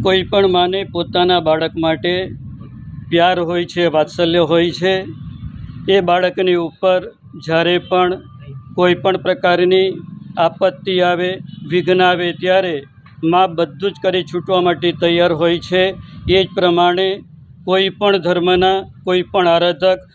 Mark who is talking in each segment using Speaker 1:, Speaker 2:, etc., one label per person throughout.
Speaker 1: કોઈ પણ માને પોતાના બાળક માટે પ્યાર હોય છે, વાત્સલ્ય હોય છે। એ બાળકની ઉપર જ્યારે પણ કોઈ પણ પ્રકારની આપત્તિ આવે, વિઘ્ન આવે ત્યારે મા બધું જ કરી છૂટવા માટે તૈયાર હોય છે। એ જ પ્રમાણે કોઈ પણ ધર્મના કોઈ પણ આરાધક,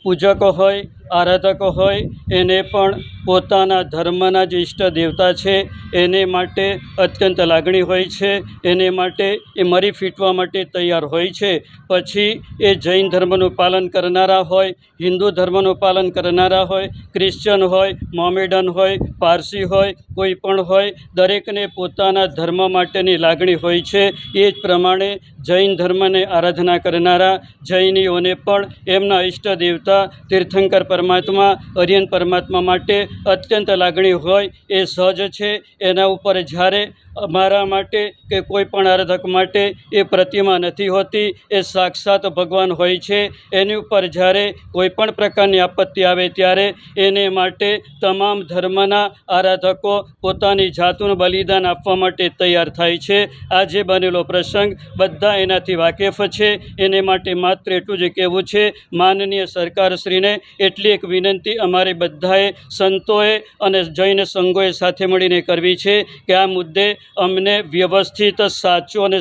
Speaker 1: પૂજક હોય, આરાધક હોય, એને પણ પોતાના ધર્મના જે ઈષ્ટ દેવતા છે એને માટે અત્યંત લાગણી હોય છે। એને માટે એ મરી ફીટવા માટે તૈયાર હોય છે। પછી એ જૈન ધર્મનું પાલન કરનારા હોય, હિન્દુ ધર્મનું પાલન કરનારા હોય, ક્રિશ્ચન હોય, મોમેડન હોય, પારસી હોય, કોઈ પણ હોય, દરેકને પોતાના ધર્મ માટેની લાગણી હોય છે। એ જ પ્રમાણે જૈન ધર્મને આરાધના કરનારા જૈનીઓને પણ એમના ઈષ્ટ દેવતા તીર્થંકર પરમાત્મા, અરિયન પરમાત્મા માટે અત્યંત લાગણી હોય એ સહજ છે। એના ઉપર જ્યારે અમારા માટે કે કોઈ પણ આરાધક માટે એ પ્રતિમા નથી હોતી, એ સાક્ષાત ભગવાન હોય છે। એની ઉપર જ્યારે કોઈ પણ પ્રકારની આપત્તિ આવે ત્યારે એને માટે તમામ ધર્મના આરાધકો પોતાની જાતનું બલિદાન આપવા માટે તૈયાર થાય છે। આજે બનેલો પ્રસંગ બધા એનાથી વાકેફ છે। એને માટે માત્ર એટલું જ કહેવું છે, માનનીય સરકારશ્રીને એટલી એક વિનંતી અમારે બધાએ સંતોએ અને જૈન સંઘોએ સાથે મળીને કરવી છે કે આ મુદ્દે અમને વ્યવસ્થિત, સાચો અને